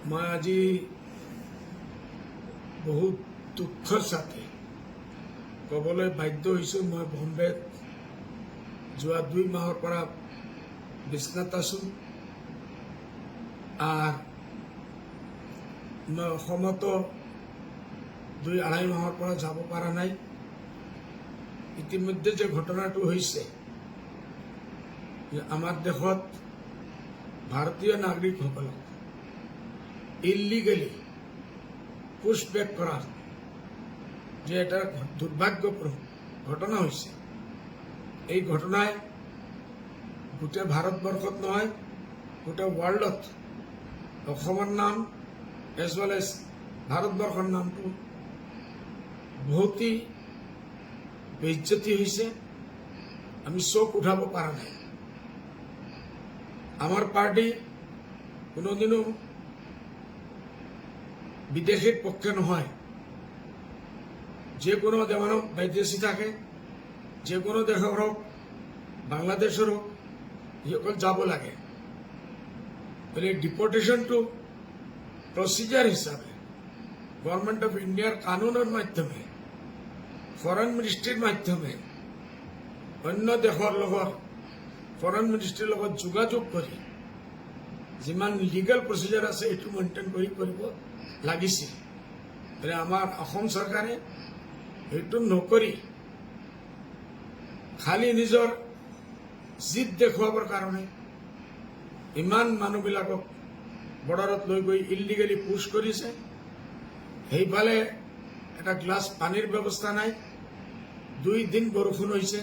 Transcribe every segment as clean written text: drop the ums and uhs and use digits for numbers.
मैं আজি बहुत दुखर साथे कबले बाध्य हईसो मैं बम्बे जोआ 2 माहर परा बिस्नात आसो और मैं असमतो 2-2.5 माहर परा जाब पारा नाई। इतिमध्ये जे घटनाटो हईसे आमार देशत भारतीय नागरिक सकलक इलिगेली पुशबैक करार जे एटा दुर्भाग्यपूर्ण घटना हईसे। এই ঘটনায় গোটে ভারতবর্ষত নহয় গোটে ওয়ার্ল্ডত অসমৰ নাম এজ ওয়েল এজ ভাৰতবৰ্ষৰ নামটো বহুতই বেইজ্জতি হয়েছে। আমি চোখ উঠাব পারা নাই। আমার পার্টি কোনোদিনও বিদেশের পক্ষে নহয়। যে কোনো যেমন বিদেশি থাকে যে কোনো দেশের হোক বাংলাদেশের হোক সকল যাব লাগে। তাহলে ডিপোর্টেশনটো প্রসিজার হিসাবে গভর্নমেন্ট অফ ইন্ডিয়ার কানুনের মাধ্যমে ফরেন মিনিস্ট্রির মাধ্যমে অন্য দেশের লগত ফরেন মিনিস্ট্রির লগত যোগাযোগ করে যিমান লিগেল প্রসিজার আছে এটু মেইনটেইন করে করব লাগিছিল। তাহলে আমার অসম সরকারে এইটো নকৰি খালি নিজৰ জিদ দেখুৱাবৰ কাৰণে ইমান মানুহবিলাকক বৰ্ডাৰত লৈ গৈ ইলিগেলি পুশ কৰিছে। সেইফালে এটা গ্লাছ পানীৰ ব্যৱস্থা নাই। 2 দিন বৰষুণ হৈছে,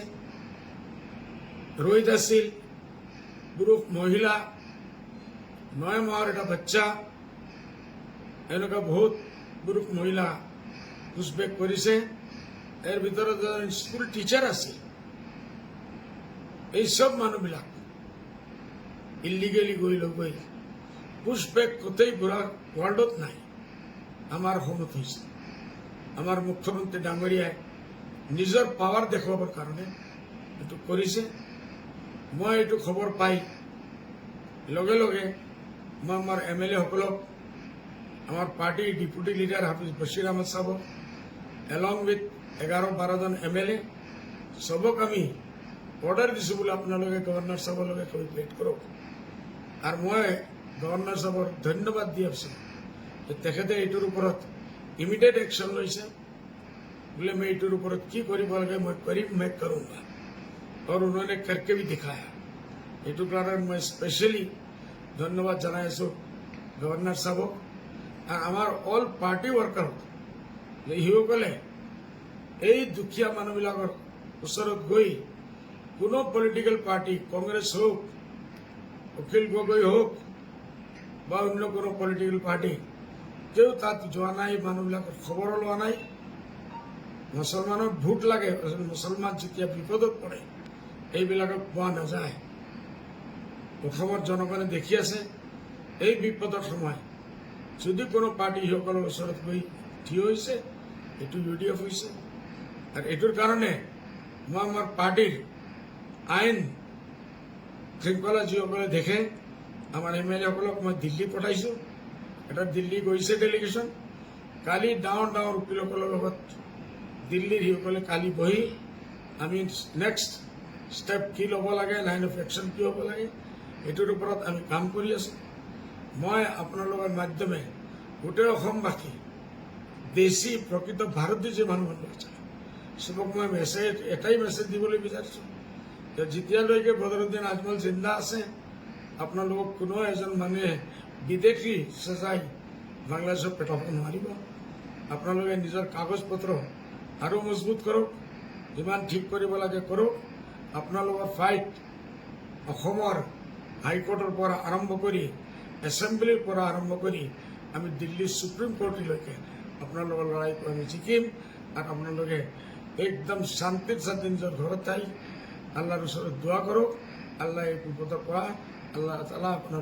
ৰোদ আছিল, পুৰুষ মহিলা 9 মাহৰ এটা বাচ্চা এনেকুৱা বহুত পুৰুষ মহিলা পুশবেক কৰিছে। এৰ ভিতৰত এজন স্কুল টিচার আছে। এই সব মানুহবিলাক ইলিগেলি গৈ পুশবেক কোথায় পুরা ওয়ার্ল্ডত নাই। আমার অসমত হয়েছে। আমার মুখ্যমন্ত্রী ডাঙরিয়ায় নিজের পাওয়ার দেখাবার কারণে এটু করেছে। মই এটু খবর পাই লগে লগে মই আমার MLA সকলক আমার পার্টির ডিপুটি লিডার হাফিজ বশির আহমদ সাহেব এলং উইথ 11-12 জন MLA সবক আমি অর্ডার দিছো বলে আপনাদের গভর্নর সাহেবের লগে কোঅপারেট করক। আর মই গভর্নর সাহেবর ধন্যবাদ দিয়ে আছো যে তেখেতে এইটোর উপরত ইমিডিয়েট एक्शन লৈছে बोले मैं এইটোর উপরত কি করিব লাগে মই করিম मैं करूंगा और उन्होंने करके भी दिखाया। এইটো कारण मैं स्पेशली धन्यवाद জানাই আছো গভর্নর সাহেবক আর আমার অল পার্টি ওয়ার্কার ইসকলে এই দুখীয়া মানুহবিলাকৰ ওচৰত গৈ কোনো পলিটিক্যাল পার্টি কংগ্রেস হোক অখিল গগৈ হোক বা অন্য কোনো পলিটিক্যাল পার্টি কেউ তাত যোৱা নাই। মানুহবিলাকৰ খবৰ লোৱা নাই। মুছলমানৰ ভোট লাগে, মুছলমান যেতিয়া বিপদত পড়ে এইবিলাকক পোৱা নাযায়। অসমৰ জনগণে দেখি আছে এই বিপদৰ সময় যদি কোনো পাৰ্টি সকলৰ ওচৰত গৈ থিয় হৈছে এইটো UDF হৈছে। আর এটোর কারণে মই আমার পার্টির আইন শৃঙ্খলা যিসকলে দেখে আমার MLA সকলক মই দিল্লী পঠাইছো। এটা দিল্লী গৈছে ডেলিগেশন। কালি ডাঙৰ ডাঙৰ উকিলসকলৰ লগত দিল্লীৰ সকলে কালি বহি আমি নেক্সট স্টেপ কি ল'ব লাগে, লাইন অফ একশন কি হ'ব লাগে এইটোৰ ওপৰত আমি কাম কৰি আছো। মই আপোনালোকৰ মাধ্যমে গোটেই অসমবাসী দেশী প্ৰকৃত ভাৰতীয় যে মানুহ আছে সবক মই এটাই মেসেজ দিবলৈ বিচাৰিছো যে যেতিয়ালৈকে বদৰুদ্দিন আজমল জিন্দা আছে আপোনালোকক কোনো এজন মানুহে বিদেশী সজাই বাংলাদেশত পেটাব নোৱাৰিব। আপোনালোকে নিজৰ কাগজ পত্ৰ আৰু মজবুত কৰক, যিমান ঠিক কৰিব লাগে কৰক। আপোনালোকৰ ফাইট অসমৰ হাইকোৰ্টেৰ পৰা আৰম্ভ কৰি এসেম্বলিৰ পৰা আৰম্ভ কৰি আমি দিল্লীৰ সুপ্ৰিম কোৰ্টলৈকে আপোনালোকৰ লড়াইটো আমি জিকিম। আৰ আপোনালোকে একদম শান্তিৰ সাথে নিজেৰ ঘৰত থাকি আল্লাহৰ ওচৰত দোয়া কৰুক। আল্লাহ এই বিপদৰ পৰা আল্লাহ তাআলা আপনাৰ